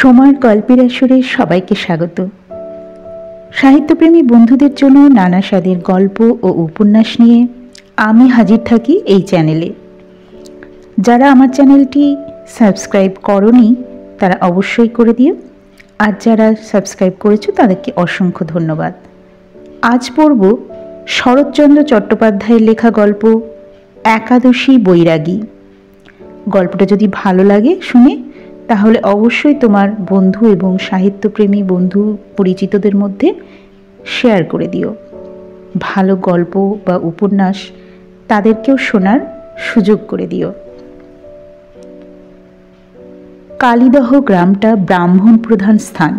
সময়ের গল্পের আসরে সবাইকে স্বাগত। সাহিত্যপ্রেমী বন্ধুদের জন্য নানা স্বাদের গল্প ও উপন্যাস নিয়ে আমি হাজির থাকি এই চ্যানেলে। যারা আমার চ্যানেলটি সাবস্ক্রাইব করনি তারা অবশ্যই করে দিও, আর যারা সাবস্ক্রাইব করেছো তাদেরকে অসংখ্য ধন্যবাদ। আজ পড়ব শরৎচন্দ্র চট্টোপাধ্যায়ের লেখা গল্প একাদশী বৈরাগী। গল্পটা যদি ভালো লাগে শুনে, তাহলে অবশ্যই তোমার বন্ধু এবং সাহিত্যপ্রেমী বন্ধু পরিচিতদের মধ্যে শেয়ার করে দিও। ভালো গল্প বা উপন্যাস তাদেরকেও শোনার সুযোগ করে দিও। কালীদহ গ্রামটা ব্রাহ্মণ প্রধান স্থান।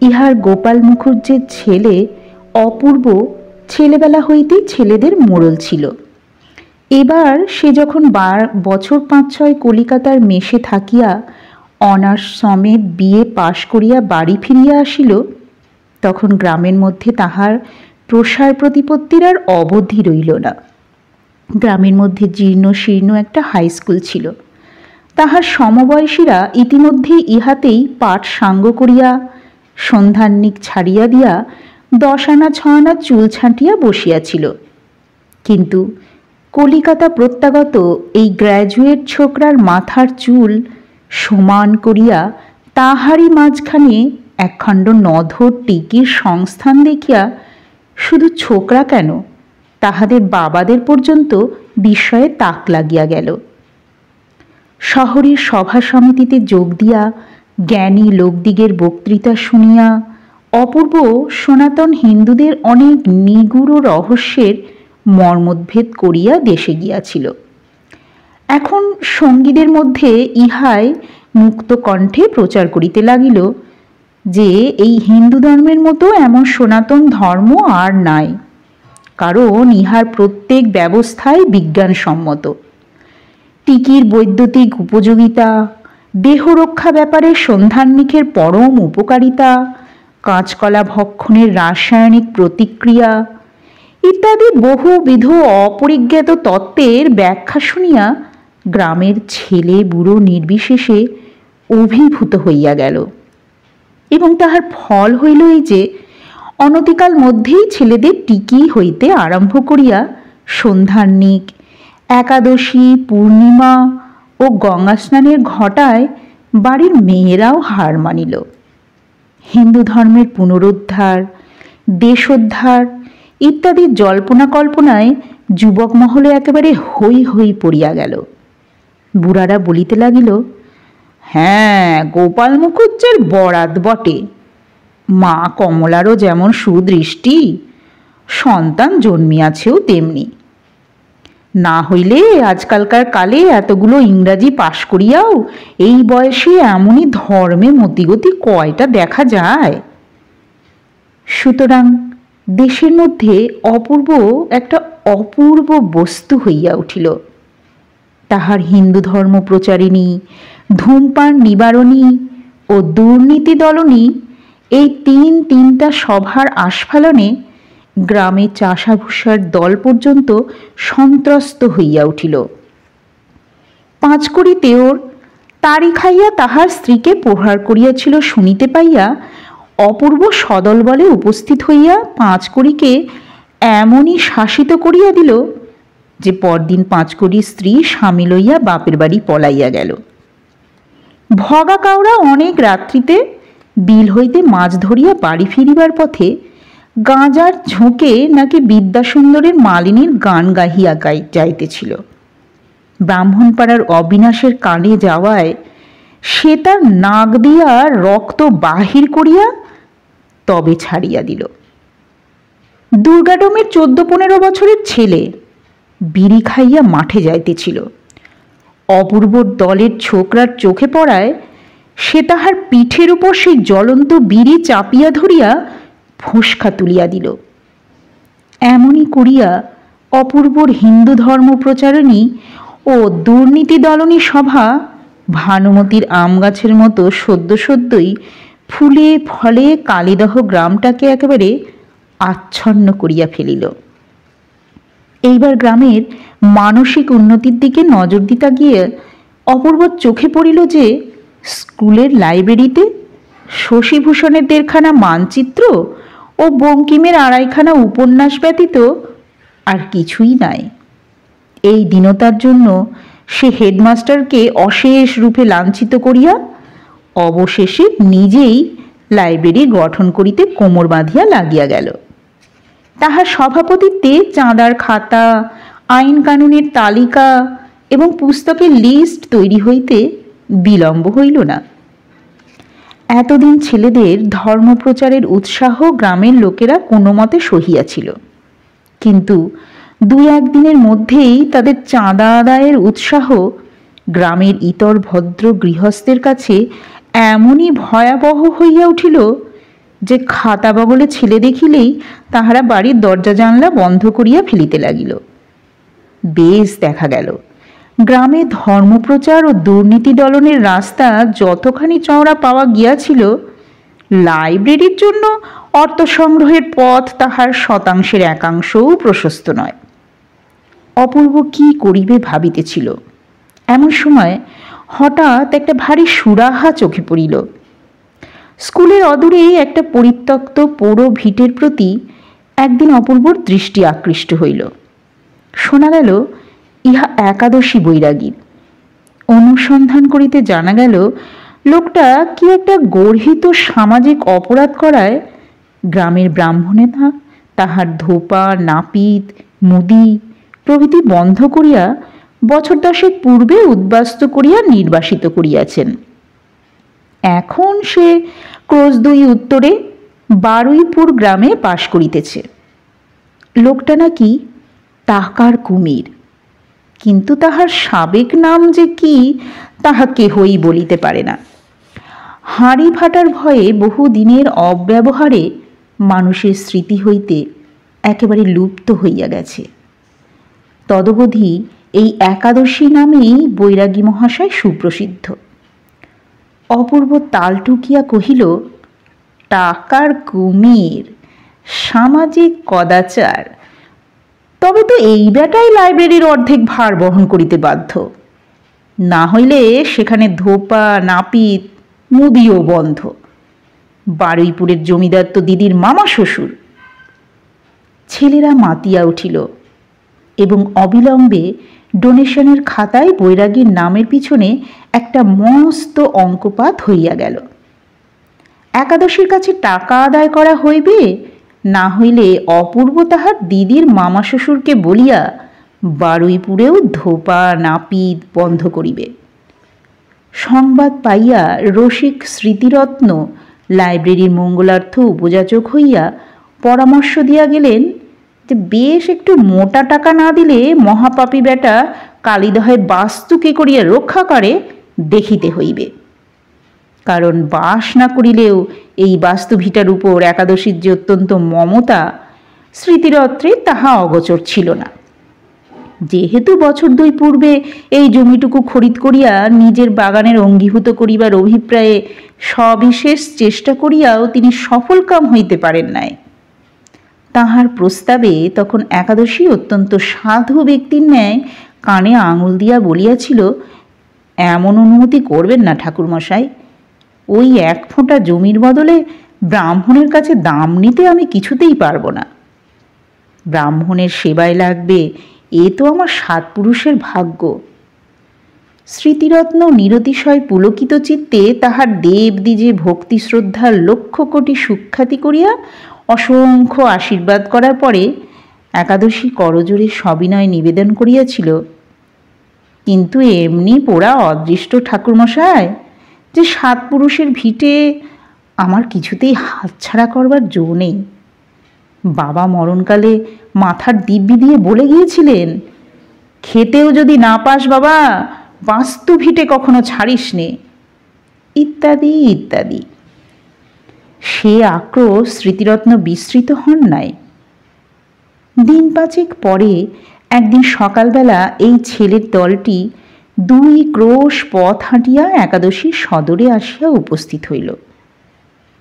ইহার গোপাল মুখুজ্জের ছেলে অপূর্ব ছেলেবেলা হইতেই ছেলেদের মোড়ল ছিল। এবার সে যখন বছর 5-6 কলিকাতার মেসে থাকিয়া অনার্স সমেত বিএ পাশ করিয়া বাড়ি ফিরিয়া আসিল, তখন গ্রামের মধ্যে তাহার প্রসার প্রতিপত্তির আর অবধি রইল না। গ্রামের মধ্যে জীর্ণ শীর্ণ একটা হাই স্কুল ছিল। তাহার সমবয়সীরা ইতিমধ্যেই ইহাতেই পাঠ সাঙ্গ করিয়া সন্ধ্যাহ্নিক ছাড়িয়া দিয়া 10 আনা 6 আনা চুল ছাঁটিয়া বসিয়াছিল। কিন্তু কলিকাতা প্রত্যাগত এই গ্র্যাজুয়েট ছোকরার মাথার চুল সমান করিয়া তাহারই মাঝখানে একখণ্ড নধর টিকির সংস্থান দেখিয়া শুধু ছোকরা কেন, তাহাদের বাবাদের পর্যন্ত বিস্ময়ে তাক লাগিয়া গেল। শহরের সভা সমিতিতে যোগ দিয়া জ্ঞানী লোকদিগের বক্তৃতা শুনিয়া অপূর্ব সনাতন হিন্দুদের অনেক নিগূঢ় রহস্যের মর্মোদ্ভেদ করিয়া দেশে গিয়াছিল। এখন সঙ্গীদের মধ্যে ইহাই মুক্ত কণ্ঠে প্রচার করিতে লাগিল যে এই হিন্দু ধর্মের মতো এমন সনাতন ধর্ম আর নাই, কারণ ইহার প্রত্যেক ব্যবস্থাই বিজ্ঞানসম্মত। টিকির বৈদ্যুতিক উপযোগিতা, দেহরক্ষা ব্যাপারে সন্ধ্যাহ্নিকের পরম উপকারিতা, কাঁচকলা ভক্ষণের রাসায়নিক প্রতিক্রিয়া ইত্যাদি বহুবিধ অপরিজ্ঞাত তত্ত্বের ব্যাখ্যা শুনিয়া গ্রামের ছেলে বুড়ো নির্বিশেষে অভিভূত হইয়া গেল। এবং তাহার ফল হইল এই যে অনতিকাল মধ্যেই ছেলেদের টিকি হইতে আরম্ভ করিয়া সন্ধ্যাহ্নিক, একাদশী, পূর্ণিমা ও গঙ্গা স্নানের ঘটায় বাড়ির মেয়েরাও হার মানিল। হিন্দু ধর্মের পুনরুদ্ধার, দেশোদ্ধার ইত্যাদি জল্পনা কল্পনায় যুবক মহলে একেবারে হৈ হৈ পড়িয়া গেল। বুড়ারা বলিতে লাগিল, হ্যাঁ, গোপাল মুখুজ্জের বরাত বটে। মা কমলারও যেমন সুদৃষ্টি, সন্তান জন্মিয়াছেও তেমনি। না হইলে আজকালকার কালে এতগুলো ইংরাজি পাশ করিয়াও এই বয়সে এমনই ধর্মে মতিগতি কয়টা দেখা যায়। সুতরাং দেশের মধ্যে অপূর্ব একটা অপূর্ব বস্তু হইয়া উঠিল। তাহার হিন্দু ধর্ম প্রচারিণী, ধূমপান নিবারণী ও দুর্নীতি দলনী এই তিনটা সভার আস্ফালনে গ্রামে চাষাভুষার দল পর্যন্ত সন্ত্রস্ত হইয়া উঠিল। 5 কড়ি তেওর তারি খাইয়া তাহার স্ত্রীকে প্রহার করিয়াছিল শুনিতে পাইয়া অপূর্ব সদল বলে উপস্থিত হইয়া 5 কড়িকে এমনই শাসিত করিয়া দিল যে পরদিন 5 কড়ির স্ত্রী স্বামী লইয়া বাপের বাড়ি পলাইয়া গেল। ভগা কাউরা অনেক রাত্রিতে বিল হইতে মাছ ধরিয়া বাড়ি ফিরিবার পথে গাঁজার ঝোঁকে নাকি বিদ্যাসুন্দরের মালিনীর গান গাহিয়া যাইতেছিল। ব্রাহ্মণপাড়ার অবিনাশের কানে যাওয়ায় সে তার নাক দিয়া রক্ত বাহির করিয়া তবে ছাড়িয়া দিল। দুর্গাডোমের 14-15 বছরের ছেলে বিড়ি খাইয়া মাঠে যাইতেছিল। অপূর্বর দলের ছোকরার চোখে পড়ায় সে তাহার পিঠের উপর সেই জ্বলন্ত বিড়ি চাপিয়া ধরিয়া ফোসকা তুলিয়া দিল। এমনই করিয়া অপূর্বর হিন্দু ধর্ম প্রচারণী ও দুর্নীতি দলনী সভা ভানুমতির আম গাছের মতো সদ্যই ফুলে ফলে কালীদহ গ্রামটাকে একেবারে আচ্ছন্ন করিয়া ফেলিল। এইবার গ্রামের মানসিক উন্নতির দিকে নজর দিতে গিয়ে অপূর্বর চোখে পড়িল যে স্কুলের লাইব্রেরিতে শশীভূষণের 1.5খানা মানচিত্র ও বঙ্কিমের 2.5খানা উপন্যাস ব্যতীত আর কিছুই নাই। এই দীনতার জন্য সে হেডমাস্টারকে অশেষ রূপে লাঞ্ছিত করিয়া অবশেষে নিজেই লাইব্রেরি গঠন করিতে কোমর বাঁধিয়া লাগিয়া গেল। তাহার সভাপতিত্বে চাঁদার খাতা, আইন কানুনের তালিকা এবং পুস্তকের লিস্ট তৈরি হইতে বিলম্ব হইল না। এতদিন ছেলেদের ধর্মপ্রচারের উৎসাহ গ্রামের লোকেরা কোনো মতে সহিয়াছিল, কিন্তু 2-1 দিনের মধ্যেই তাদের চাঁদা আদায়ের উৎসাহ গ্রামের ইতর ভদ্র গৃহস্থের কাছে এমনই ভয়াবহ হইয়া উঠিল যে খাতা বগলে ছেলে দেখিলেই তাহারা বাড়ির দরজা জানলা বন্ধ করিয়া ফেলিতে লাগিল। বেশ দেখা গেল, গ্রামে ধর্মপ্রচার ও দুর্নীতি দলনের রাস্তা যতখানি চওড়া পাওয়া গিয়াছিল, লাইব্রেরির জন্য অর্থ সংগ্রহের পথ তাহার 1/1 প্রশস্ত নয়। অপূর্ব কি করিবে ভাবিতেছিল, এমন সময় হঠাৎ একটা ভারী সুরাহা চোখে পড়িল। স্কুলের অদূরে একটা পরিত্যক্ত পোড়ো ভিটের প্রতি একদিন অপূর্বর দৃষ্টি আকৃষ্ট হইল। শোনা গেল ইহা একাদশী বৈরাগীর। অনুসন্ধান করিতে জানা গেল লোকটা কি একটা গর্হিত সামাজিক অপরাধ করায় গ্রামের ব্রাহ্মণেরা তাহার ধোপা, নাপিত, মুদি প্রভৃতি বন্ধ করিয়া বছর 10 পূর্বে উদ্বাস্তু করিয়া নির্বাসিত করিয়াছেন। এখন সে ক্রোশদুই উত্তরে বারুইপুর গ্রামে বাস করিতেছে। লোকটা নাকি টাকার কুমির, কিন্তু তাহার সাবেক নাম যে কি তাহা কেহই বলিতে পারে না। হাঁড়ি ফাটার ভয়ে বহু দিনের অব্যবহারে মানুষের স্মৃতি হইতে একেবারে লুপ্ত হইয়া গেছে। তদবধি এই একাদশী নামেই বৈরাগী মহাশয় সুপ্রসিদ্ধ। অপূর্ব তাল টুকিয়া কহিল, টাকার কুমির, সামাজিক কদাচার, তবে তো এই বেটাই লাইব্রেরির অর্ধেক ভার বহন করিতে বাধ্য, না হইলে সেখানে ধোপা, নাপিত, মুদিও বন্ধ। বারুইপুরের জমিদার তো দিদির মামা শ্বশুর। ছেলেরা মাতিয়া উঠিল এবং অবিলম্বে ডোনেশনের খাতায় বৈরাগীর নামের পিছনে একটা মস্ত অঙ্কপাত হইয়া গেল। একাদশীর কাছে টাকা আদায় করা হইবে, না হইলে অপূর্ব তাহার দিদির মামা শ্বশুরকে বলিয়া বারুইপুরেও ধোপা, নাপিত বন্ধ করিবে। সংবাদ পাইয়া রসিক স্মৃতিরত্ন লাইব্রেরির মঙ্গলার্থ উপযাচক হইয়া পরামর্শ দিয়া গেলেন যে বেশ একটু মোটা টাকা না দিলে মহাপাপী বেটা কালীদহে বাস্তু কে করিয়া রক্ষা করে দেখিতে হইবে, কারণ বাস না করিলেও এই বাস্তু ভিটার উপর একাদশীর যে অত্যন্ত মমতা, স্মৃতিরত্রে তাহা অগোচর ছিল না। যেহেতু বছর 2 পূর্বে এই জমিটুকু খরিদ করিয়া নিজের বাগানের অঙ্গীভূত করিবার অভিপ্রায়ে সবিশেষ চেষ্টা করিয়াও তিনি সফলকাম হইতে পারেন নাই, তাহার প্রস্তাবে তখন একাদশী অত্যন্ত সাধু ব্যক্তির ন্যায় কানে আঙুল দিয়া বলিয়াছিল, এমন অনুমতি করবেন না ঠাকুরমশাই, ওই 1 ফোঁটা জমির বদলে ব্রাহ্মণের কাছে দাম নিতে আমি কিছুতেই পারব না। ব্রাহ্মণের সেবায় লাগবে, এ তো আমার 7 পুরুষের ভাগ্য। স্মৃতিরত্ন নিরতিশয় পুলকিত চিত্তে তাহার দেবদ্বিজে ভক্তি শ্রদ্ধার 1,00,000 কোটি সুখ্যাতি করিয়া অসংখ্য আশীর্বাদ করার পরে একাদশী করজোড়ে সবিনয় নিবেদন করিয়াছিল, কিন্তু এমনি পোড়া অদৃষ্ট ঠাকুরমশাই যে 7 পুরুষের ভিটে আমার কিছুতেই হাতছাড়া করবার জো নেই। বাবা মরণকালে মাথার দিব্যি দিয়ে বলে গিয়েছিলেন, খেতেও যদি না পাস বাবা, বাস্তু ভিটে কখনো ছাড়িস নে, ইত্যাদি ইত্যাদি। সে আক্রোশ স্মৃতিরত্ন বিস্মৃত হন নাই। দিন 5 পরে একদিন সকালবেলা এই ছেলের দলটি 2 ক্রোশ পথ হাঁটিয়া একাদশীর সদরে আসিয়া উপস্থিত হইল।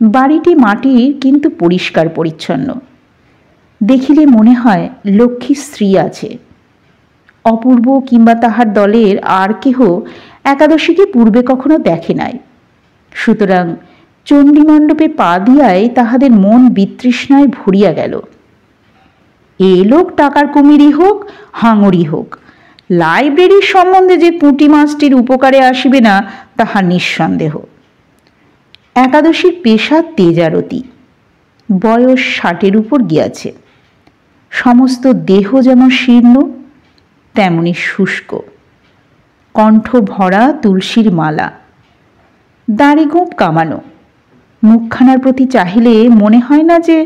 বাড়িটি মাটির, কিন্তু পরিষ্কার পরিচ্ছন্ন। দেখিলে মনে হয় লক্ষ্মী স্ত্রী আছে। অপূর্ব কিংবা তাহার দলের আর কেহ একাদশীকে পূর্বে কখনো দেখে নাই। সুতরাং চণ্ডীমণ্ডপে পা দিয়াই তাহাদের মন বিতৃষ্ণায় ভরিয়া গেল। এ লোক টাকার কুমিরই হোক, হাঙরই হোক, লাইব্রেরির সম্বন্ধে যে পুঁটি মাছটির উপকারে আসিবে না তাহা নিঃসন্দেহ। একাদশীর পেশা তেজারতি, বয়স 60-এর উপর গিয়াছে। সমস্ত দেহ যেমন শীর্ণ তেমনি শুষ্ক, কণ্ঠ ভরা তুলসীর মালা, দাড়ি গোঁপ কামানো। মুখখানার প্রতি চাহিলে মনে হয় না যে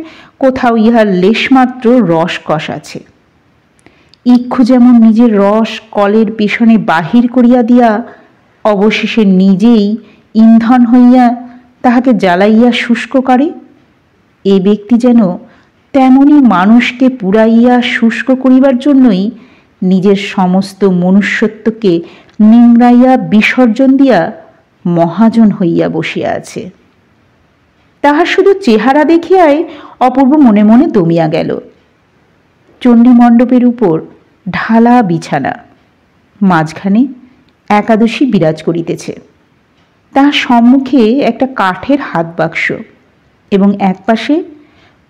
কোথাও ইহার লেশমাত্র রসকস আছে। ইক্ষু যেমন নিজের রস কলের পিছনে বাহির করিয়া দিয়া অবশেষে নিজেই ইন্ধন হইয়া তাহাকে জ্বালাইয়া শুষ্ক করে, এ ব্যক্তি যেন তেমনি মানুষকে পুড়াইয়া শুষ্ক করিবার জন্যই নিজের সমস্ত মনুষ্যত্বকে নিংড়াইয়া বিসর্জন দিয়া মহাজন হইয়া বসিয়া আছে। তাহার শুধু চেহারা দেখিয়াই অপূর্ব মনে মনে দমিয়া গেল। চণ্ডীমণ্ডপের উপর ঢালা বিছানা, মাঝখানে একাদশী বিরাজ করিতেছে। তাহার সম্মুখে একটা কাঠের হাত বাক্স এবং একপাশে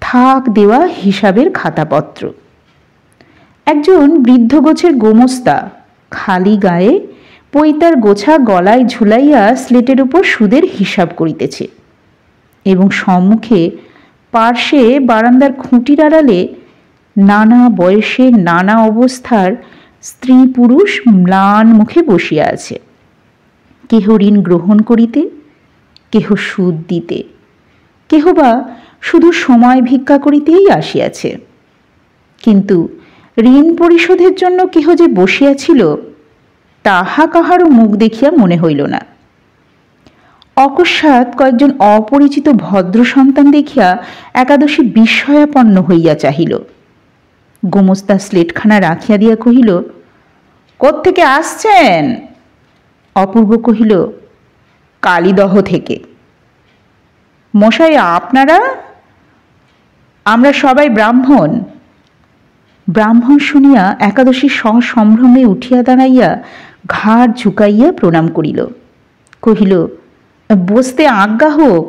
থাক দেওয়া হিসাবের খাতাপত্র। একজন বৃদ্ধ গোছের গোমস্তা খালি গায়ে পৈতার গোছা গলায় ঝুলাইয়া স্লেটের উপর সুদের হিসাব করিতেছে এবং সম্মুখে পার্শ্বে বারান্দার খুঁটির আড়ালে নানা বয়সে নানা অবস্থার স্ত্রী পুরুষ ম্লান মুখে বসিয়া আছে। কেহ ঋণ গ্রহণ করিতে, কেহ সুদ দিতে, কেহ বা শুধু সময় ভিক্ষা করিতেই আসিয়াছে। কিন্তু ঋণ পরিশোধের জন্য কেহ যে বসিয়াছিল তাহা কাহারও মুখ দেখিয়া মনে হইল না। অকস্মাৎ কয়েকজন অপরিচিত ভদ্র সন্তান দেখিয়া একাদশী বিস্ময়াপন্ন হইয়া চাহিল। গোমস্তা স্লেটখানা রাখিয়া দিয়া কহিল, কোত্থেকে আসছেন? অপূর্ব কহিল, কালীদহ থেকে। মশাই আপনারা? আমরা সবাই ব্রাহ্মণ। ব্রাহ্মণ শুনিয়া একাদশী সসম্ভ্রমে উঠিয়া দাঁড়াইয়া ঘাড় ঝুঁকাইয়া প্রণাম করিল। কহিল, বসতে আজ্ঞা হোক।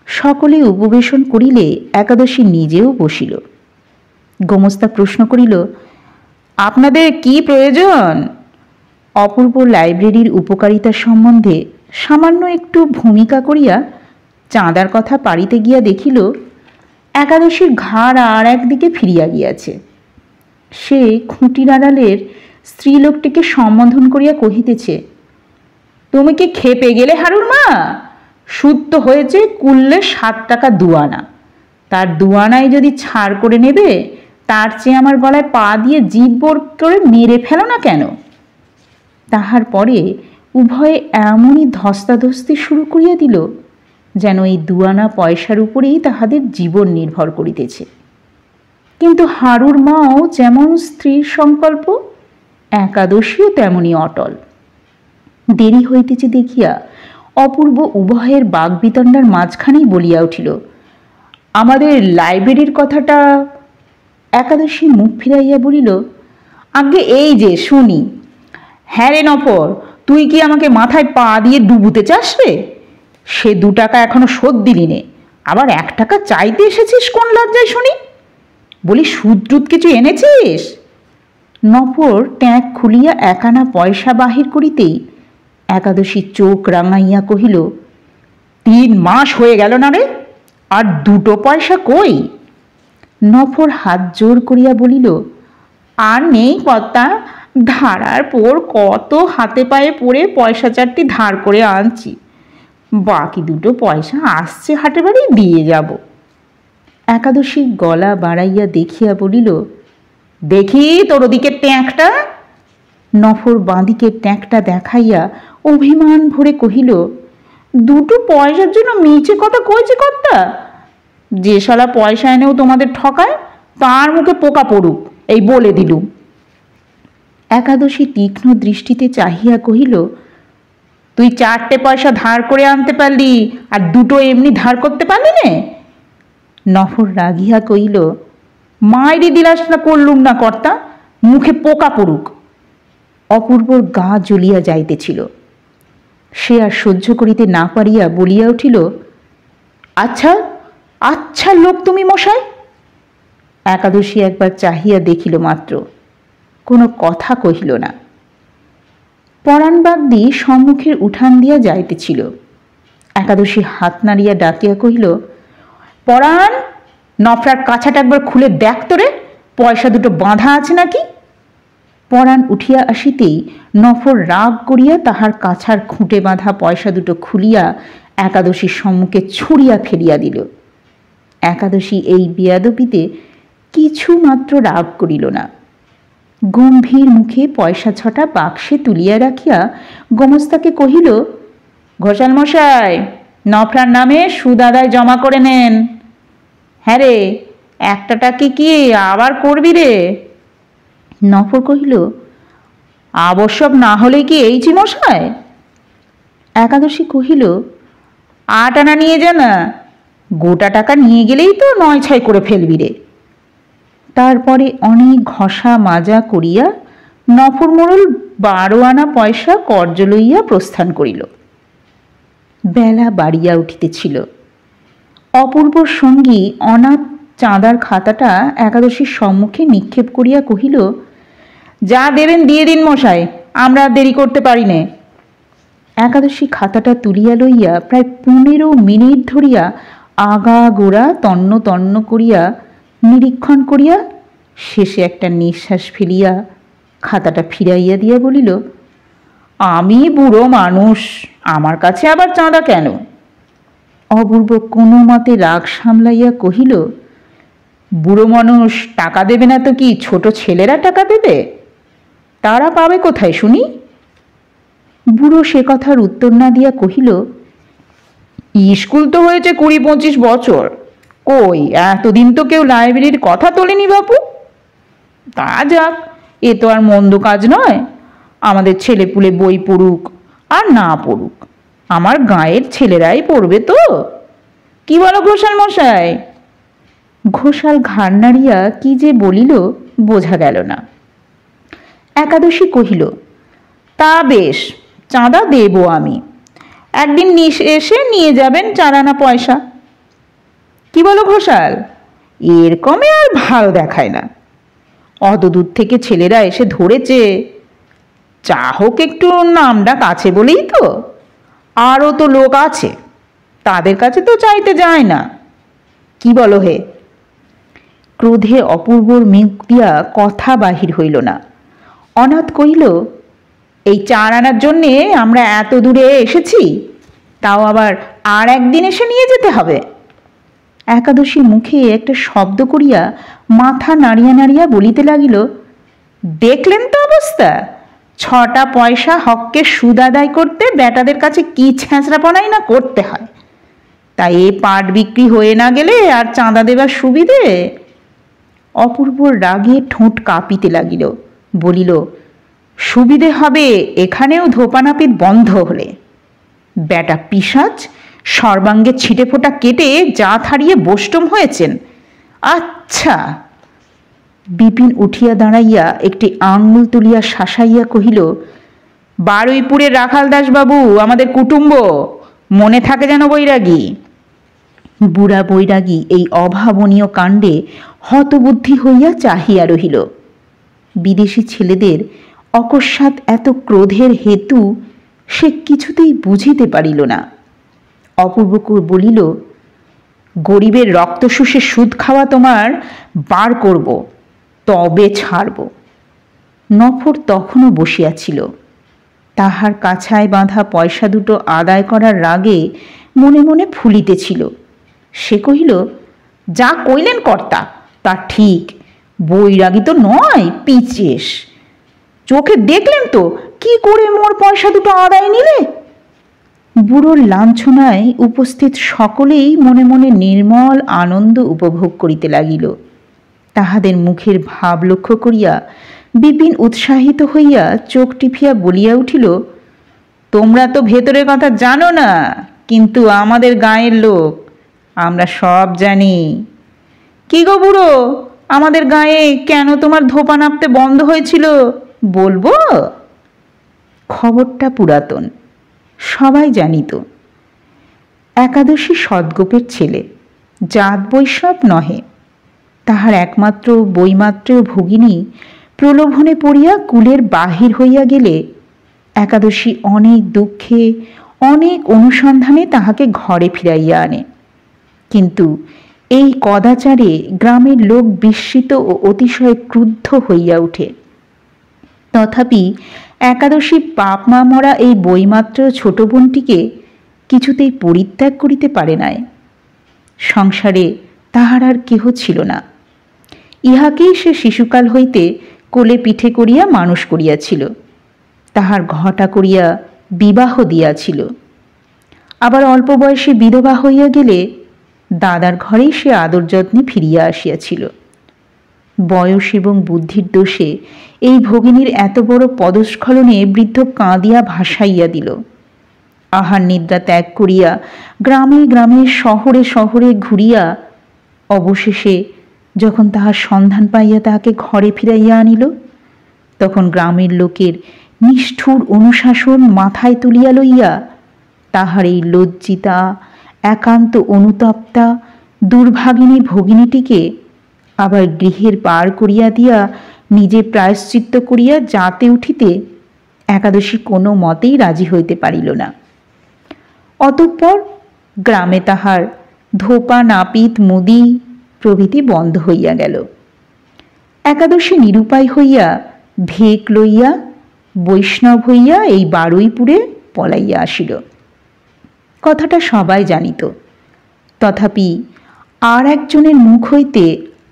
সকলে উপবেশন করিলে একাদশী নিজেও বসিল। গোমস্তা প্রশ্ন করিল, আপনাদের কি প্রয়োজন? অপূর্ব লাইব্রেরির উপকারিতা সম্বন্ধে সামান্য একটু ভূমিকা করিয়া চাঁদার কথা পাড়িতে গিয়া দেখিল একাদশীর ঘাড় আর একদিকে ফিরিয়া গিয়াছে। সে খুঁটির আড়ালের স্ত্রীলোকটিকে সম্বোধন করিয়া কহিতেছে, তুমি কি খেপে গেলে হারুর মা? সুদ তো হয়েছে কুললে 7 টাকা 2 আনা। তার 2 আনায় যদি ছাড় করে নেবে, তার চেয়ে আমার গলায় পা দিয়ে জিভ বোর করে মেরে ফেলো না কেন? তাহার পরে উভয়ে এমনই ধস্তাধস্তি শুরু করিয়া দিল যেন এই 2 আনা পয়সার উপরেই তাহাদের জীবন নির্ভর করিতেছে। কিন্তু হারুর মাও যেমন স্ত্রীর সংকল্প, একাদশীও তেমনি অটল। দেরি হইতেছে দেখিয়া অপূর্ব উভয়ের বাগবিতণ্ডার মাঝখানেই বলিয়া উঠিল, আমাদের লাইব্রেরির কথাটা। একাদশী মুখ ফিরাইয়া বলিল, আগে এই যে শুনি। হ্যাঁ রে নফর, তুই কি আমাকে মাথায় পা দিয়ে ডুবুতে চাস রে? সে 2 টাকা এখনো শোধ দিলি নে, আবার 1 টাকা চাইতে এসেছিস কোন লজ্জায় শুনি? বলি সুদ টুদ কিছু এনেছিস? নফর ট্যাঁক খুলিয়া 1 আনা পয়সা বাহির করিতেই একাদশী চোখ রাঙাইয়া কহিল, 3 মাস হয়ে গেল না রে, আর 2 পয়সা কই? নফর হাত জোর করিয়া বলিল, আর নেই কর্তা, ধারার পর কত হাতে পায়ে পড়ে পয়সা 4টি ধার করে আনছি, বাকি 2 পয়সা আসছে হাটে বাড়ি দিয়ে যাব। একাদশী গলা বাড়াইয়া দেখিয়া বলিল, দেখি তোর ওদিকে ট্যাঁকটা। নফর বাঁদিকে ট্যাঁকটা দেখাইয়া অভিমান ভরে কহিল, 2 পয়সার জন্য মিছে কথা কইছে কর্তা? যে শালা পয়সা এনেও তোমাদের ঠকায়, তার মুখে পোকা পড়ুক, এই বলে দিলুম। একাদশী তীক্ষ্ণ দৃষ্টিতে চাহিয়া কহিল, তুই 4টে পয়সা ধার করে আনতে পারলি, আর 2 এমনি ধার করতে পারলি নে? নফর রাগিয়া কহিল, মাইরি দিলাস না করলুম না কর্তা, মুখে পোকা পড়ুক। অপূর্বর গা জ্বলিয়া যাইতেছিল। সে আর সহ্য করিতে না পারিয়া বলিয়া উঠিল, আচ্ছা আচ্ছা লোক তুমি মশাই। একাদশী একবার চাহিয়া দেখিল মাত্র, কোনো কথা কহিল না। পরাণ বাগদি সম্মুখের উঠান দিয়া যাইতেছিল। একাদশী হাত নাড়িয়া ডাকিয়া কহিল, পরাণ, নফরার কাছাটা একবার খুলে দেখ তোরে, পয়সা দুটো বাঁধা আছে নাকি। পরাণ উঠিয়া আসিতেই নফর রাগ করিয়া তাহার কাছার খুঁটে বাঁধা পয়সা দুটো খুলিয়া একাদশীর সম্মুখে ছুঁড়িয়া ফেলিয়া দিল। একাদশী এই বেয়াদবিতে কিছু মাত্র রাগ করিল না। গম্ভীর মুখে পয়সা ছটা বাক্সে তুলিয়া রাখিয়া গোমস্তাকে কহিল, ঘোষাল মশাই, নফরার নামে সুদ আদায় জমা করে নেন। হ্যাঁ রে, একটাটাকে কি আবার করবি রে? নফর কহিল, আবশ্যক না হলে কি এইছি মশাই? একাদশী কহিল, 8 আনা নিয়ে যা না, গোটা টাকা নিয়ে গেলেই তো 9-6 করে ফেলবি রে। তারপরে অনেক ঘষা মাজা করিয়া নফর মোড়ল 12 আনা পয়সা কর্জ লইয়া প্রস্থান করিল। বেলা বাড়িয়া উঠিতেছিল। অপূর্বর সঙ্গী অনাথ চাঁদার খাতাটা একাদশীর সম্মুখে নিক্ষেপ করিয়া কহিল, যা দেবেন দিয়ে দিন মশাই, আমরা দেরি করতে পারি নে। একাদশী খাতাটা তুলিয়া লইয়া প্রায় 15 মিনিট ধরিয়া আগা গোড়া তন্ন তন্ন করিয়া নিরীক্ষণ করিয়া শেষে একটা নিঃশ্বাস ফেলিয়া খাতাটা ফিরাইয়া দিয়া বলিল, আমি বুড়ো মানুষ, আমার কাছে আবার চাঁদা কেন? অপূর্ব কোনো মতে রাগ সামলাইয়া কহিল, বুড়ো মানুষ টাকা দেবে না তো কি ছোট ছেলেরা টাকা দেবে? তারা পাবে কোথায় শুনি? বুড়ো সে কথার উত্তর না দিয়া কহিল, স্কুল তো হয়েছে 20-25 বছর, কই এতদিন তো কেউ লাইব্রেরির কথা তোলেনি বাপু। তা যাক, এ তো আর মন্দ কাজ নয়, আমাদের ছেলেপুলে বই পড়ুক আর না পড়ুক, আমার গাঁয়ের ছেলেরাই পড়বে তো। কি বলো ঘোষাল মশাই? ঘোষাল ঘাড় নাড়িয়া কি যে বলিল বোঝা গেল না। একাদশী কহিল, তা বেশ, চাঁদা দেব আমি, একদিন এসে নিয়ে যাবেন 4 আনা পয়সা। কি বলো ঘোষাল? এর কমে আর ভালো দেখায় না। অত দূর থেকে ছেলেরা এসে ধরেছে, যা হোক একটু নামডাক আছে বলেই তো। আরও তো লোক আছে, তাদের কাছে তো চাইতে যায় না। কি বলো হে? ক্রোধে অপূর্বর মুখ দিয়া কথা বাহির হইল না। অনাথ কহিল, এই 4 আনার জন্যে আমরা এত দূরে এসেছি, তাও আবার আর একদিন এসে নিয়ে যেতে হবে? একাদশী মুখে একটা শব্দ করিয়া মাথা নাড়িয়া নাড়িয়া বলিতে লাগিল, দেখলেন তো অবস্থা, 6টা পয়সা হককে সুদ আদায় করতে বেটাদের কাছে কি ছ্যাঁচড়াপনাই না করতে হয়। তাই এ পাট বিক্রি হয়ে না গেলে আর চাঁদা দেবার সুবিধে। অপূর্বর রাগে ঠোঁট কাঁপিতে লাগিল, বলিল, সুবিধে হবে এখানেও ধোপানাপিত বন্ধ হলে। বেটা পিশাচ সর্বাঙ্গে ছিটে ফোঁটা কেটে জাত হারিয়ে বোষ্টম হয়েছেন। আচ্ছা। বিপিন উঠিয়া দাঁড়াইয়া একটি আঙুল তুলিয়া শাসাইয়া কহিল, বারুইপুরের রাখাল দাসবাবু আমাদের কুটুম্ব, মনে থাকে যেন বৈরাগী। বুড়া বৈরাগী এই অভাবনীয় কাণ্ডে হতবুদ্ধি হইয়া চাহিয়া রহিল। বিদেশি ছেলেদের অকস্মাৎ এত ক্রোধের হেতু সে কিছুতেই বুঝিতে পারিল না। অপূর্বকে বলিল, গরিবের রক্ত শুষে সুদ খাওয়া তোমার বার করব, তবে ছাড়ব। নফর তখনও বসিয়াছিল। তাহার কাছায় বাঁধা পয়সা দুটো আদায় করার রাগে মনে মনে ফুলিতেছিল। সে কহিল, যা কইলেন কর্তা তা ঠিক, বৈরাগী তো নয়, পিচেস। চোখে দেখলেন তো কি করে মোর পয়সা দুটো আদায় নিলে। বুড়োর লাঞ্ছনায় উপস্থিত সকলেই মনে মনে নির্মল আনন্দ উপভোগ করিতে লাগিল। তাহাদের মুখের ভাব লক্ষ্য করিয়া বিপিন উৎসাহিত হইয়া চোখ টিপিয়া বলিয়া উঠিল, তোমরা তো ভেতরের কথা জানো না, কিন্তু আমাদের গাঁয়ের লোক, আমরা সব জানি। কি গো বুড়ো, আমাদের গাঁয়ে কেন তোমার ধোপা নাপতে বন্ধ হয়েছিল বলবো? খবরটা পুরাতন, সবাই জানিত একাদশী সদ্গোপের ছেলে, জাত বৈষ্ণব নহে। তাহার একমাত্র বৈমাত্রেয় ভগিনী প্রলোভনে পড়িয়া কুলের বাহির হইয়া গেলে একাদশী অনেক দুঃখে অনেক অনুসন্ধানে তাহাকে ঘরে ফিরাইয়া আনে। কিন্তু এই কদাচারে গ্রামের লোক বিস্মিত ও অতিশয় ক্রুদ্ধ হইয়া উঠে। তথাপি একাদশী বাপ মা মরা এই বৈমাত্র ছোট বোনটিকে কিছুতেই পরিত্যাগ করিতে পারে নাই। সংসারে তাহার আর কেহ ছিল না। ইহাকেই সে শিশুকাল হইতে কোলে পিঠে করিয়া মানুষ করিয়াছিল, তাহার ঘটা করিয়া বিবাহ দিয়াছিল। আবার অল্প বয়সে বিধবা হইয়া গেলে দাদার ঘরেই সে আদর যত্নে ফিরিয়া আসিয়াছিল। বয়স এবং বুদ্ধির দোষে এই ভগিনীর এত বড় পদস্খলনে বৃদ্ধ কাঁদিয়া ভাসাইয়া দিল। আহার নিদ্রা ত্যাগ করিয়া গ্রামে গ্রামে শহরে শহরে ঘুরিয়া অবশেষে যখন তাহার সন্ধান পাইয়া তাহাকে ঘরে ফিরাইয়া আনিল, তখন গ্রামের লোকের নিষ্ঠুর অনুশাসন মাথায় তুলিয়া লইয়া তাহার এই লজ্জিতা একান্ত অনুতপ্তা দুর্ভাগিনী ভগিনীটিকে আবার গৃহের পার করিয়া দিয়া নিজে প্রায়শ্চিত্ত করিয়া যাতে উঠিতে একাদশী কোনো মতেই রাজি হইতে পারিল না। অতঃপর গ্রামে তাহার ধোপা নাপিত মুদি প্রভৃতি বন্ধ হইয়া গেল। একাদশী নিরুপায় হইয়া ভেক লইয়া বৈষ্ণব হইয়া এই বারুইপুরে পলাইয়া আসিল। কথাটা সবাই জানিত, তথাপি আর একজনের মুখ হইতে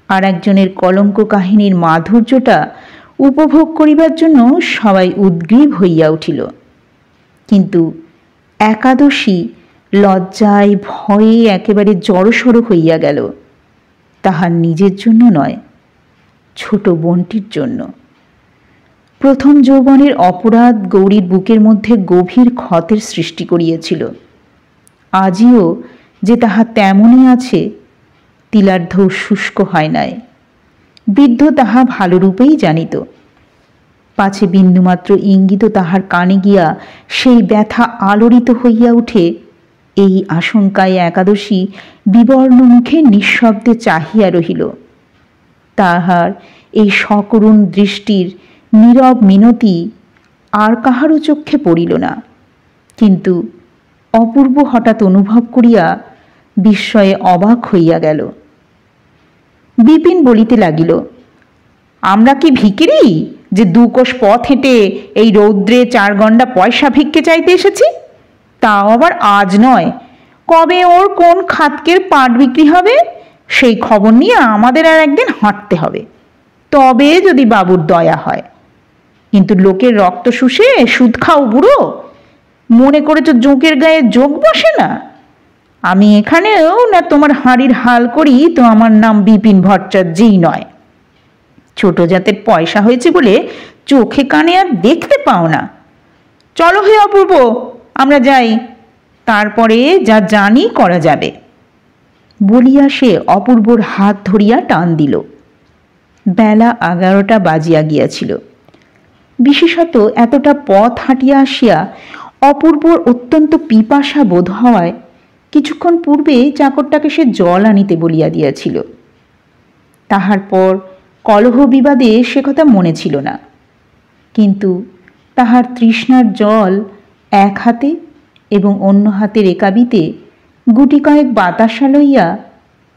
আর একজনের কলঙ্ক কাহিনীর মাধুর্যটা উপভোগ করিবার জন্য সবাই উদ্গ্রীব হইয়া উঠিল। কিন্তু একাদশী লজ্জায় ভয়ে একেবারে জড়সড় হইয়া গেল, তাহার নিজের জন্য নয়, ছোট বোনটির জন্য। প্রথম যৌবনের অপরাধ গৌরীর বুকের মধ্যে গভীর ক্ষতের সৃষ্টি করিয়াছিল। আজিও যে তাহা তেমনই আছে, তিলার্ধ শুষ্ক হয় নাই। বৃদ্ধ তাহা ভালোরূপেই জানিত। পাছে বিন্দুমাত্র ইঙ্গিত তাহার কানে গিয়া সেই ব্যথা আলোড়িত হইয়া উঠে, এই আশঙ্কায় একাদশী বিবর্ণ মুখে নিঃশব্দে চাহিয়া রহিল। তাহার এই সকরুণ দৃষ্টির নীরব মিনতি আর কাহারও চক্ষে পড়িল না। কিন্তু অপূর্ব হঠাৎ অনুভব করিয়া বিস্ময়ে অবাক হইয়া গেল। বিপিন বলিতে লাগিল, আমরা কি ভিখিরি যে 2 কোষ পথ হেঁটে এই রৌদ্রে 4 গণ্ডা পয়সা ভিক্ষে চাইতে এসেছি? তাও আবার আজ নয়, কবে ওর কোন খাতকের পাট বিক্রি হবে সেই খবর নিয়ে আমাদের আর একদিন হাঁটতে হবে, তবে যদি বাবুর দয়া হয়। কিন্তু লোকের রক্ত শুষে সুদ খাও বুড়ো, মনে করেছ জোঁকের গায়ে যোগ বসে না? আমি এখানেও না তোমার হাঁড়ির হাল করি তো আমার নাম বিপিন ভট্টাচার্যই নয়। ছোট জাতের পয়সা হয়েছে বলে চোখে কানে আর দেখতে পাও না। চলো হে অপূর্ব, আমরা যাই, তারপরে যা জানি করা যাবে। বলিয়া সে অপূর্বর হাত ধরিয়া টান দিল। বেলা 11টা বাজিয়া গিয়াছিল। বিশেষত এতটা পথ হাঁটিয়া আসিয়া অপূর্বর অত্যন্ত পিপাসা বোধ হওয়ায় কিছুক্ষণ পূর্বে চাকরটাকে সে জল আনিতে বলিয়া দিয়াছিল। তাহার পর কলহ বিবাদে সে কথা মনে ছিল না, কিন্তু তাহার তৃষ্ণার জল এক হাতে এবং অন্য হাতে রেকাবিতে গুটি কয়েক বাতাসা লইয়া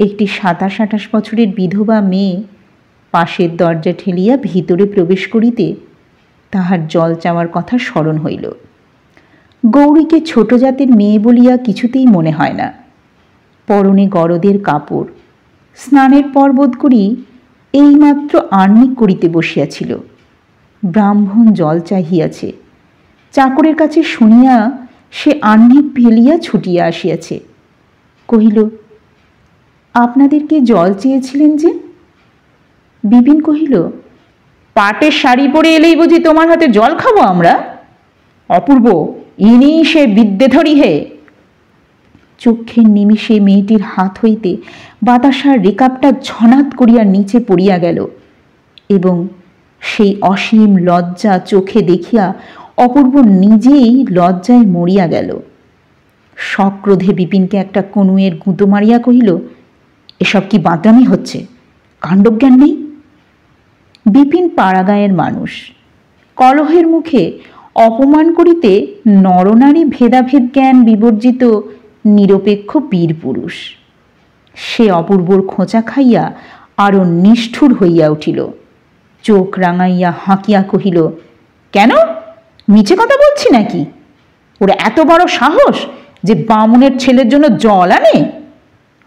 একটি 27-28 বছরের বিধবা মেয়ে পাশের দরজা ঠেলিয়া ভিতরে প্রবেশ করিতে তাহার জল চাওয়ার কথা স্মরণ হইল। গৌরীকে ছোট জাতের মেয়ে বলিয়া কিছুতেই মনে হয় না। পরনে গরদের কাপড়, স্নানের পর বোধ করি এইমাত্র আহ্নিক করিতে বসিয়াছিল। ব্রাহ্মণ জল চাহিয়াছে, চাকরের কাছে শুনিয়া সে আহ্নিক ফেলিয়া ছুটিয়া আসিয়াছে। কহিল, আপনাদেরকে জল চেয়েছিলেন যে? বিপিন কহিল, পাটের শাড়ি পরে এলেই বুঝি তোমার হাতে জল খাবো আমরা? অপূর্ব, ইনি সে বিদ্যেধরী হে। চক্ষের নিমিষে মেয়েটির হাত হইতে বাতাসার রেকাবটা ঝনাত করিয়া নিচে পড়িয়া গেল এবং সেই অসীম লজ্জা চোখে দেখিয়া অপূর্ব নিজেই লজ্জায় মরিয়া গেল। সক্রোধে বিপিনকে একটা কনুয়ের গুঁতো মারিয়া কহিল, এসব কি বাঁদরামি হচ্ছে? কাণ্ডজ্ঞান নেই? বিপিন পাড়াগাঁয়ের মানুষ, কলহের মুখে অপমান করিতে নরনারী ভেদাভেদ জ্ঞান বিবর্জিত নিরপেক্ষ বীর পুরুষ। সে অপূর্বর খোঁচা খাইয়া আরও নিষ্ঠুর হইয়া উঠিল। চোখ রাঙাইয়া হাঁকিয়া কহিল, কেন, মিছে কথা বলছি নাকি? ওর এত বড় সাহস যে বামুনের ছেলের জন্য জল আনে?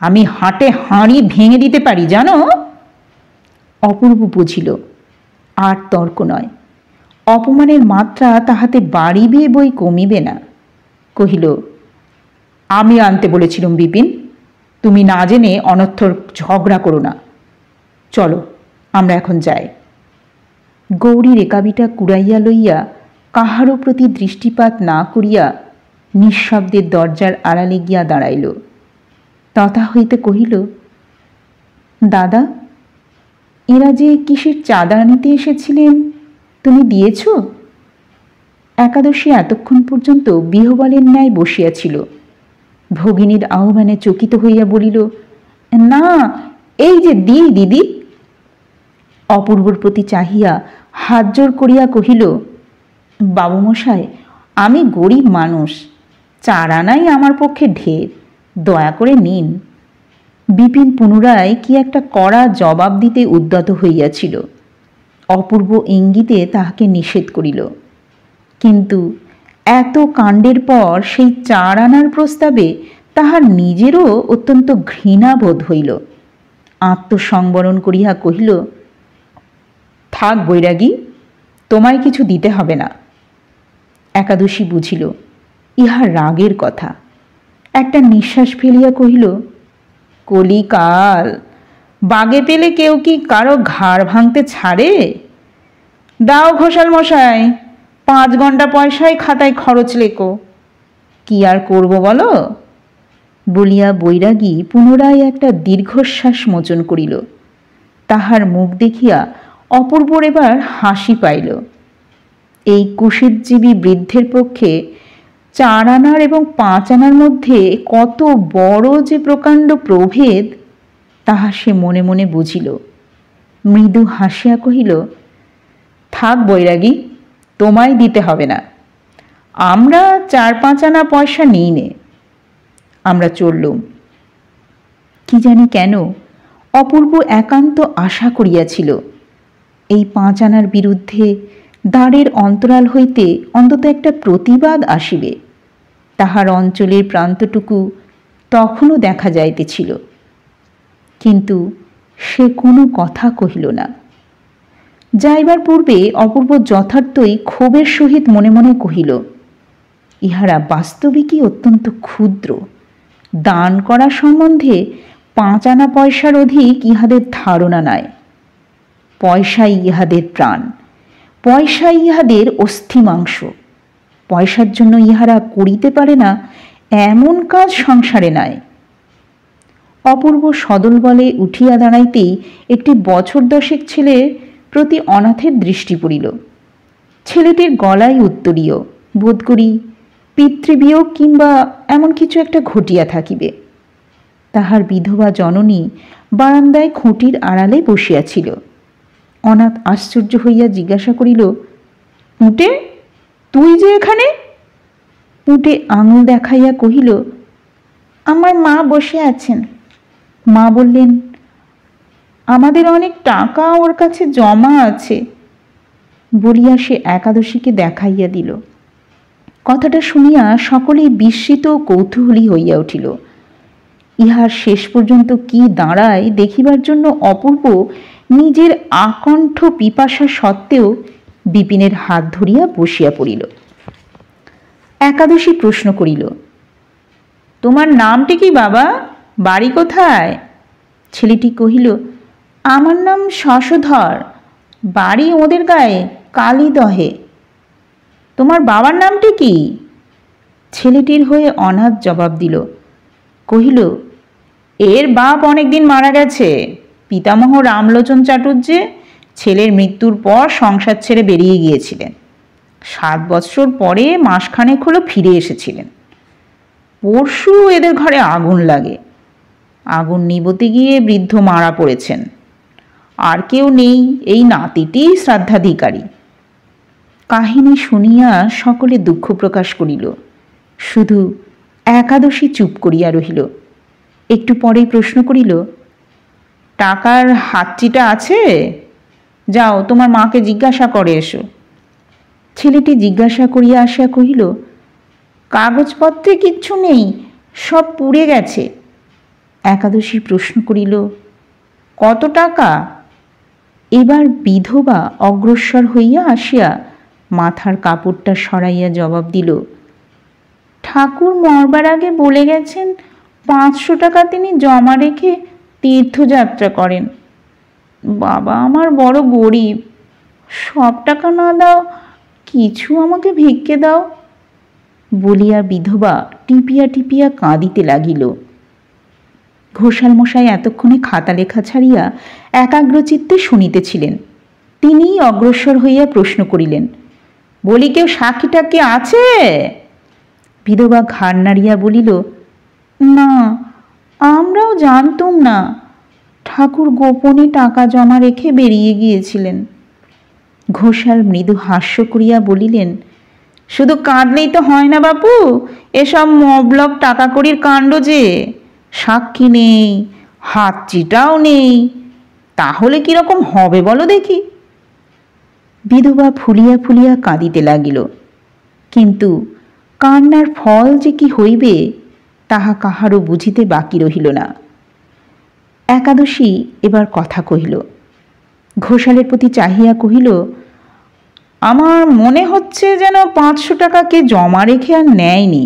আমি হাটে হাঁড়ি ভেঙে দিতে পারি জানো? অপূর্ব বুঝিল আর তর্ক নয়, অপমানের মাত্রা তাহাতে বাড়িবে বই কমিবে না। কহিল, আমি আনতে বলেছিলুম বিপিন, তুমি না জেনে অনর্থর ঝগড়া করো না। চলো আমরা এখন যাই। গৌরী রেকাবিটা কুড়াইয়া লইয়া কাহারও প্রতি দৃষ্টিপাত না করিয়া নিঃশব্দের দরজার আড়ালে গিয়া দাঁড়াইল। তথা হইতে কহিল, দাদা, এরা যে কিসের চাঁদা নিতে এসেছিলেন তুমি দিয়েছ? একাদশী এতক্ষণ পর্যন্ত বিহবলের ন্যায় বসিয়াছিল। ভগিনীর আহ্বানে চকিত হইয়া বলিল, না, এই যে দিই দিদি। অপূর্বর প্রতি চাহিয়া হাত জোর করিয়া কহিল, বাবুমশাই, আমি গরিব মানুষ, 4 আনাই আমার পক্ষে ঢের, দয়া করে নিন। বিপিন পুনরায় কি একটা কড়া জবাব দিতে উদ্যত হইয়াছিল। অপূর্ব ইঙ্গিতে তাহাকে নিষেধ করিল, কিন্তু এত কাণ্ডের পর সেই 4 আনার প্রস্তাবে তাহার নিজেরও অত্যন্ত ঘৃণা বোধ হইল। আত্মসংবরণ করিয়া কহিল, থাক বৈরাগী, তোমায় কিছু দিতে হবে না। একাদশী বুঝিল ইহার রাগের কথা। একটা নিঃশ্বাস ফেলিয়া কহিল, কলিকাল, বাগে পেলে কেউ কি কারো ঘাড় ভাঙতে ছাড়ে? দাও ঘোষাল মশাই, 5 ঘন্টা পয়সায় খাতায় খরচ লেখো। কি আর করব বলো? বলিয়া বৈরাগী পুনরায় একটা দীর্ঘশ্বাস মোচন করিল। তাহার মুখ দেখিয়া অপূর্বর এবার হাসি পাইল। এই কুশীতজীবী বৃদ্ধের পক্ষে 4 আনার এবং 5 আনার মধ্যে কত বড় যে প্রকাণ্ড প্রভেদ তাহা সে মনে মনে বুঝিল। মৃদু হাসিয়া কহিল, থাক বৈরাগী, তোমায় দিতে হবে না, আমরা 4-5 আনা পয়সা নিই নে। আমরা চললুম। কি জানি কেন অপূর্ব একান্ত আশা করিয়াছিল এই 5 আনার বিরুদ্ধে দ্বারের অন্তরাল হইতে অন্তত একটা প্রতিবাদ আসিবে। তাহার অঞ্চলের প্রান্তটুকু তখনও দেখা যাইতেছিল, কিন্তু সে কোনো কথা কহিল না। যাইবার পূর্বে অপূর্ব যথার্থই ক্ষোভের সহিত মনে মনে কহিল, ইহারা বাস্তবিকই অত্যন্ত ক্ষুদ্র। দান করা সম্বন্ধে 5 আনা পয়সার অধিক ইহাদের ধারণা নাই। পয়সাই ইহাদের প্রাণ, পয়সাই ইহাদের অস্থিমাংস। পয়সার জন্য ইহারা করিতে পারে না এমন কাজ সংসারে নাই। অপূর্ব সদল বলে উঠিয়া দাঁড়াইতেই একটি বছর 10 ছেলের প্রতি অনাথের দৃষ্টি পড়িল। ছেলেটির গলায় উত্তরীয়, বোধ করি পিতৃবিয়োগ কিংবা এমন কিছু একটা ঘটিয়া থাকিবে। তাহার বিধবা জননী বারান্দায় খুঁটির আড়ালে বসিয়াছিল। অনাথ আশ্চর্য হইয়া জিজ্ঞাসা করিল, উটে, তুই যে এখানে? উটে আঙুল দেখাইয়া কহিল, আমার মা বসে আছেন। মা বললেন, আমাদের অনেক টাকা ওর কাছে জমা আছে। বলিয়া সে একাদশীকে দেখাইয়া দিল। কথাটা শুনিয়া সকলেই বিস্মিত ও কৌতূহলী হইয়া উঠিল। ইহার শেষ পর্যন্ত কি দাঁড়ায় দেখিবার জন্য অপূর্ব নিজের আকণ্ঠ পিপাসা সত্ত্বেও বিপিনের হাত ধরিয়া বসিয়া পড়িল। একাদশী প্রশ্ন করিল, তোমার নামটি কি বাবা? বাড়ি কোথায়? ছেলেটি কহিল, আমার নাম শশধর, বাড়ি ওদের গায়ে, কালীদহে। তোমার বাবার নামটি কি? ছেলেটির হয়ে অনাথ জবাব দিল। কহিল, এর বাপ অনেকদিন মারা গেছে। পিতামহ রামলোচন চাটুর্যে ছেলের মৃত্যুর পর সংসার ছেড়ে বেরিয়ে গিয়েছিলেন। 7 বৎসর পরে মাসখানেক হলো ফিরে এসেছিলেন। পরশু এদের ঘরে আগুন লাগে। আগুন নিবতে গিয়ে বৃদ্ধ মারা পড়েছেন। আর কেউ নেই, এই নাতিটি শ্রাদ্ধাধিকারী। কাহিনী শুনিয়া সকলে দুঃখ প্রকাশ করিল। শুধু একাদশী চুপ করিয়া রহিল। একটু পরেই প্রশ্ন করিল, টাকার হাতচিটা আছে? যাও তোমার মাকে জিজ্ঞাসা করে এসো। ছেলেটি জিজ্ঞাসা করিয়া আসিয়া কহিল, কাগজপত্রে কিচ্ছু নেই, সব পুড়ে গেছে। একাদশী প্রশ্ন করিল, কত টাকা? এবার বিধবা অগ্রসর হইয়া আসিয়া মাথার কাপড়টা সরাইয়া জবাব দিল, ঠাকুর মরবার আগে বলে গেছেন 500 টাকা তিনি জমা রেখে তীর্থযাত্রা করেন। বাবা আমার বড় গরিব, সব টাকা না দাও কিছু আমাকে ভিক্ষে দাও বলিয়া বিধবা টিপিয়া টিপিয়া কাঁদিতে লাগিল। ঘোষাল মশাই এতক্ষণে খাতা লেখা ছাড়িয়া একাগ্রচিত্তে শুনিতেছিলেন। তিনিই অগ্রসর হইয়া প্রশ্ন করিলেন, বলি কেউ সাক্ষী টাক্ষী আছে? বিধবা ঘাড় নাড়িয়া বলিল, না, আমরাও জানতুম না। ঠাকুর গোপনে টাকা জমা রেখে বেরিয়ে গিয়েছিলেন। ঘোষাল মৃদু হাস্য করিয়া বলিলেন, শুধু কাঁদলেই তো হয় না বাপু, এসব মবলব টাকা কড়ির কাণ্ড যে। সাক্ষী নেই, হাতচিটাও নেই, তাহলে কিরকম হবে বলো দেখি। বিধবা ফুলিয়া ফুলিয়া কাঁদিতে লাগিল। কিন্তু কান্নার ফল যে কি হইবে তাহা কাহারও বুঝিতে বাকি রহিল না। একাদশী এবার কথা কহিল। ঘোষালের প্রতি চাহিয়া কহিল, আমার মনে হচ্ছে যেন 500 টাকা কে জমা রেখে আর নেয়নি।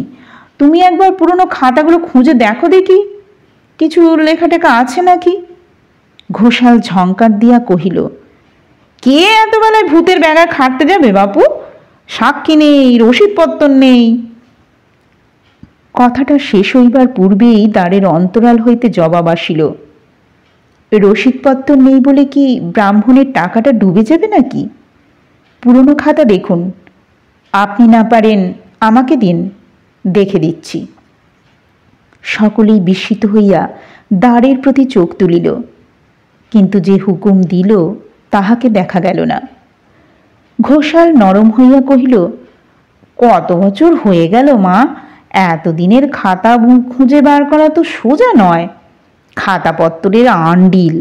তুমি একবার পুরনো খাতাগুলো খুঁজে দেখো দেখি, কিছু লেখা টেখা আছে নাকি। ঘোষাল ঝংকার দিয়া কহিল, কে এত বেলায় ভূতের ব্যাগা খাটতে যাবে বাপু? সাক্ষী নেই, রসিদপত্তর নেই। কথাটা শেষ হইবার পূর্বেই দ্বারের অন্তরাল হইতে জবাব আসিল, রসিদপত্তর নেই বলে কি ব্রাহ্মণের টাকাটা ডুবে যাবে নাকি? পুরনো খাতা দেখুন। আপনি না পারেন আমাকে দিন, দেখে দিচ্ছি। সকলেই বিস্মিত হইয়া দ্বারের প্রতি চোখ তুলিল, কিন্তু যে হুকুম দিল তাহাকে দেখা গেল না। ঘোষাল নরম হইয়া কহিল, কত বছর হয়ে গেল মা, এতদিনের খাতা খুঁজে বার করা তো সোজা নয়। খাতাপত্তরের আন্ডিল,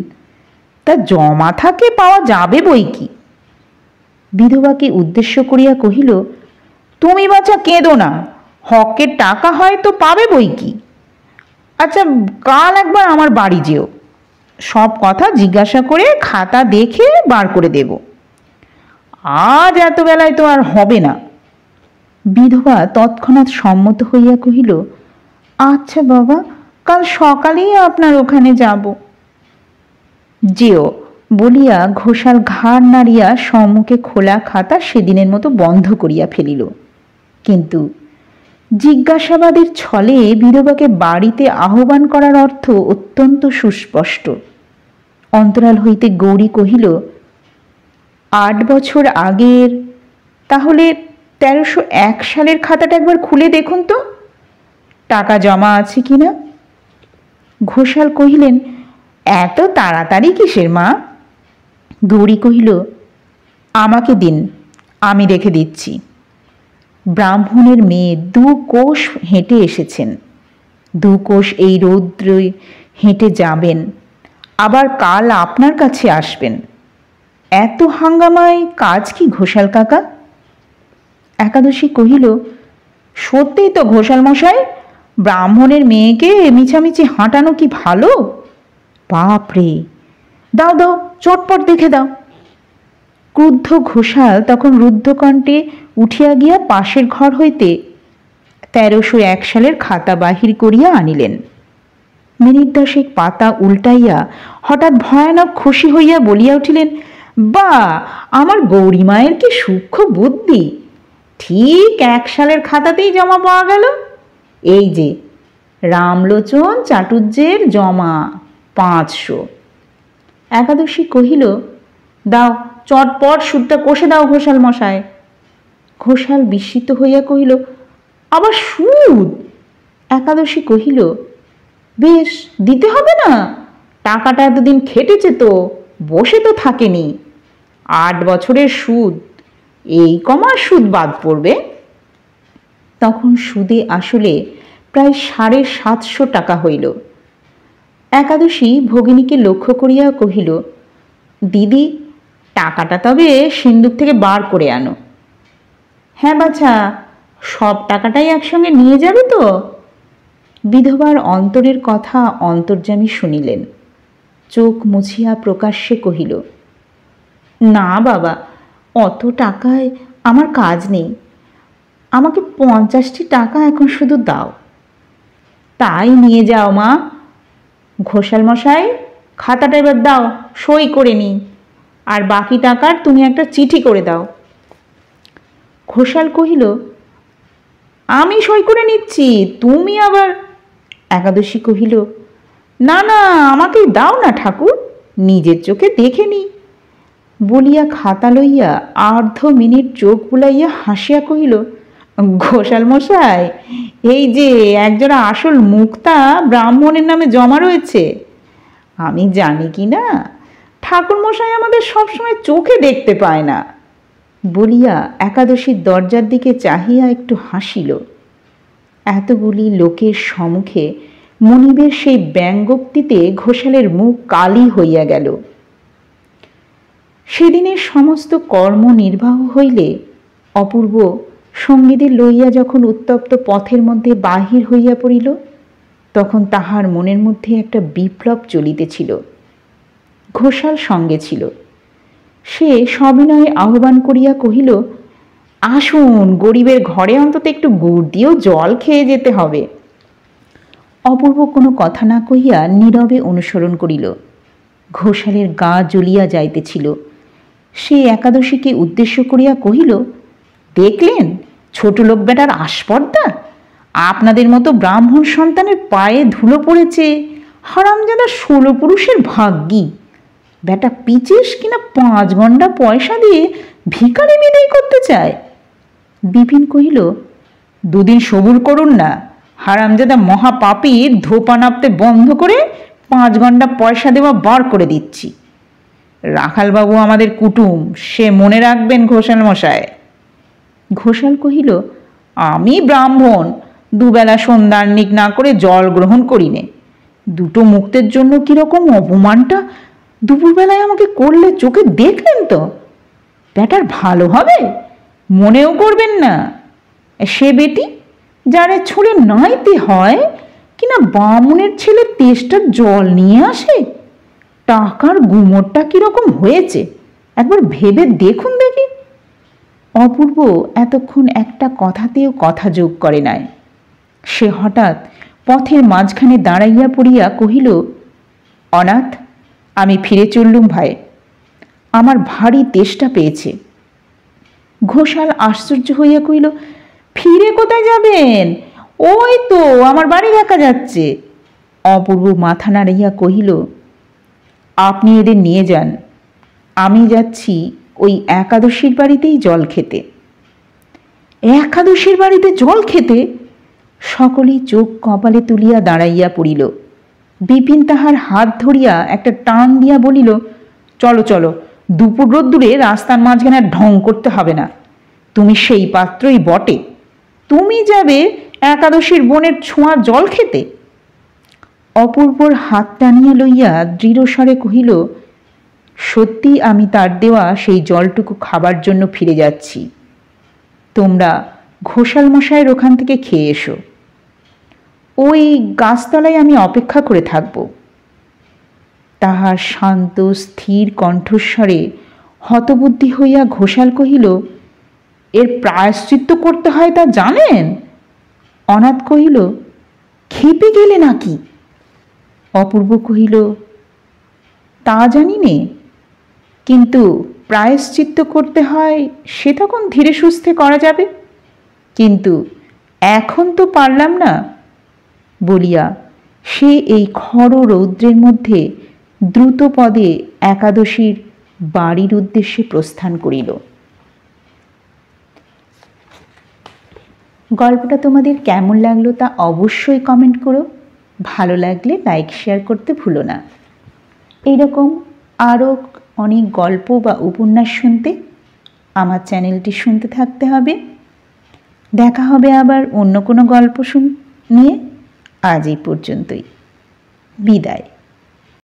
তা জমা থাকে পাওয়া যাবে বই কি। বিধবাকে উদ্দেশ্য করিয়া কহিল, তুমি বাছা কেঁদো না, হকের টাকা হয়তো পাবে বই কি। আচ্ছা কাল একবার আমার বাড়ি যেও, সব কথা জিজ্ঞাসা করে খাতা দেখে বার করে দেব। আজ এত বেলায় তো আর হবে না। বিধবা তৎক্ষণাৎ সম্মত হইয়া কহিল, আচ্ছা বাবা, কাল সকালেই আপনার ওখানে যাব। যেও বলিয়া ঘোষাল ঘাড় নাড়িয়া সম্মুখে খোলা খাতা সেদিনের মতো বন্ধ করিয়া ফেলিল। কিন্তু জিজ্ঞাসাবাদের ছলে বিধবাকে বাড়িতে আহ্বান করার অর্থ অত্যন্ত সুস্পষ্ট। অন্তরাল হইতে গৌরী কহিল, 8 বছর আগের, তাহলে 1301 সালের খাতাটা একবার খুলে দেখুন তো, টাকা জমা আছে কিনা। ঘোষাল কহিলেন, এত তাড়াতাড়ি কিসের মা? গৌরী কহিল, আমাকে দিন, আমি রেখে দিচ্ছি। ব্রাহ্মণের মেয়ে 2 কোষ হেঁটে এসেছেন, 2 কোষ এই রৌদ্রে হেঁটে যাবেন, আবার কাল আপনার কাছে আসবেন। এত হাঙ্গামায় কাজ কি ঘোষাল কাকা? একাদশী কহিল, সত্যিই তো ঘোষাল মশাই, ব্রাহ্মণের মেয়েকে মিছামিছি হাঁটানো কি ভালো? বাপ রে, দাও দাও চটপট দেখে দাও। ক্রুদ্ধ ঘোষাল তখন রুদ্ধকণ্ঠে উঠিয়া গিয়া পাশের ঘর হইতে 1301 সালের খাতা বাহির করিয়া আনিলেন। মিনিট 10 পাতা উল্টাইয়া হঠাৎ ভয়ানক খুশি হইয়া বলিয়া উঠিলেন, বা, আমার গৌরী মায়ের কি সূক্ষ্ম বুদ্ধি, ঠিক 1 সালের খাতাতেই জমা পাওয়া গেল। এই যে রামলোচন চাটুর্যের জমা 500। একাদশী কহিল, দাও চটপট সুদটা কষে দাও ঘোষাল মশাই। ঘোষাল বিস্মিত হইয়া কহিল, আবার সুদ? একাদশী কহিল, বেশ, দিতে হবে না? টাকাটা এতদিন খেটেছে তো, বসে তো থাকেনি। 8 বছরের সুদ, এই কমার সুদ বাদ পড়বে। তখন সুদে আসলে প্রায় 750 টাকা হইল। একাদশী ভগিনীকে লক্ষ্য করিয়া কহিল, দিদি, টাকাটা তবে সিন্দুক থেকে বার করে আনো। হ্যাঁ বাছা, সব টাকাটাই একসঙ্গে নিয়ে যাবে তো? বিধবার অন্তরের কথা অন্তর্যামী শুনিলেন। চোখ মুছিয়া প্রকাশ্যে কহিল, না বাবা, অত টাকায় আমার কাজ নেই। আমাকে 50টি টাকা এখন শুধু দাও। তাই নিয়ে যাও মা। ঘোষাল মশাই, খাতাটা এবার দাও, সই করে নিই। আর বাকি টাকার তুমি একটা চিঠি করে দাও। ঘোষাল কহিল, আমি সই করে নিচ্ছি, তুমি আবার। একাদশী কহিল, না না, আমাকেই দাও না ঠাকুর, নিজের চোখে দেখে নি। বলিয়া খাতা লইয়া 1/2 মিনিট চোখ বুলাইয়া হাসিয়া কহিল, ঘোষাল মশাই, এই যে একজোড়া আসল মুক্তা ব্রাহ্মণের নামে জমা রয়েছে। আমি জানি কি না, ঠাকুর মশাই আমাদের সবসময় চোখে দেখতে পায় না। বলিয়া একাদশীর দরজার দিকে চাহিয়া একটু হাসিল। এতগুলি লোকের সম্মুখে মনিবের সেই ব্যঙ্গোক্তিতে ঘোষালের মুখ কালি হইয়া গেল। সেদিনের সমস্ত কর্ম নির্বাহ হইলে অপূর্ব সঙ্গীদের লইয়া যখন উত্তপ্ত পথের মধ্যে বাহির হইয়া পড়িল, তখন তাহার মনের মধ্যে একটা বিপ্লব চলিতেছিল। ঘোষাল সঙ্গে ছিল। সে সবিনয়ে আহ্বান করিয়া কহিল, আসুন, গরিবের ঘরে অন্তত একটু গুড় দিয়েও জল খেয়ে যেতে হবে। অপূর্ব কোনো কথা না কহিয়া নীরবে অনুসরণ করিল। ঘোষালের গা জ্বলিয়া যাইতেছিল। সে একাদশীকে উদ্দেশ্য করিয়া কহিল, দেখলেন ছোট লোক বেটার আস্পর্ধা? আপনাদের মতো ব্রাহ্মণ সন্তানের পায়ে ধুলো পড়েছে, হারামজাদা 16 পুরুষের ভাগ্যি। বেটা পিচিস কিনা 5 ঘন্টা পয়সা দিয়ে ভিখারি বিদায় করতে চায়। বিপিন কহিল, 2 দিন সবুর করুন না, হারামজাদা মহাপাপীর ধোপা নাপতে বন্ধ করে 5 ঘন্টা পয়সা দেওয়া বার করে দিচ্ছি। রাখালবাবু আমাদের কুটুম, সে মনে রাখবেন ঘোষাল মশাই। ঘোষাল কহিল, আমি ব্রাহ্মণ, 2 বেলা সন্ধ্যার্নিক না করে জল গ্রহণ করিনে। 2টো মুক্তের জন্য কিরকম অপমানটা দুপুরবেলায় আমাকে করলে চোখে দেখলেন তো? ব্যাটার ভালো হবে? মনেও করবেন না। সে বেটি যারে ছুঁড়ে নাইতে হয় কিনা বামুনের ছেলে তেষ্টার জল নিয়ে আসে। টাকার গুমরটা কিরকম হয়েছে একবার ভেবে দেখুন দেখি। অপূর্ব এতক্ষণ একটা কথাতেও কথা যোগ করে নাই। সে হঠাৎ পথের মাঝখানে দাঁড়াইয়া পড়িয়া কহিল, অনাথ, আমি ফিরে চললুম ভাই, আমার ভারী তেষ্টা পেয়েছে। ঘোষাল আশ্চর্য হইয়া কহিল, ফিরে কোথায় যাবেন? ওই তো আমার বাড়ি দেখা যাচ্ছে। অপূর্ব মাথা নাড়াইয়া কহিল, আপনি এদের নিয়ে যান, আমি যাচ্ছি ওই একাদশীর বাড়িতেই জল খেতে। একাদশীর বাড়িতে জল খেতে? সকলেই চোখ কপালে তুলিয়া দাঁড়াইয়া পড়িল। বিপিন তাহার হাত ধরিয়া একটা টান দিয়া বলিল, চলো চলো, দুপুর রোদ্দুরে রাস্তার মাঝখানে ঢং করতে হবে না। তুমি সেই পাত্রই বটে, তুমি যাবে একাদশীর বোনের ছোঁয়া জল খেতে? অপূর্বর হাত টানিয়া লইয়া দৃঢ়স্বরে কহিল, সত্যি আমি তার দেওয়া সেই জলটুকু খাবার জন্য ফিরে যাচ্ছি। তোমরা ঘোষাল মশাইয়ের ওখান থেকে খেয়ে এসো। ওই গাছতলায় আমি অপেক্ষা করে থাকব। তাহার শান্ত স্থির কণ্ঠস্বরে হতবুদ্ধি হইয়া ঘোষাল কহিল, এর প্রায়শ্চিত্ত করতে হয় তা জানেন? অনাথ কহিল, খেপে গেলে নাকি? অপূর্ব কহিল, তা জানি নে, কিন্তু প্রায়শ্চিত্ত করতে হয় সে তখন ধীরে সুস্থে করা যাবে, কিন্তু এখন তো পারলাম না। বলিয়া সে এই খর রৌদ্রের মধ্যে দ্রুত পদে একাদশীর বাড়ির উদ্দেশ্যে প্রস্থান করিল। গল্পটা তোমাদের কেমন লাগলো তা অবশ্যই কমেন্ট করো। ভালো লাগলে লাইক শেয়ার করতে ভুলো না। এইরকম আরও অনেক গল্প বা উপন্যাস শুনতে আমার চ্যানেলটি শুনতে থাকতে হবে। দেখা হবে আবার অন্য কোনো গল্প নিয়ে। আজ এই পর্যন্তই। বিদায়।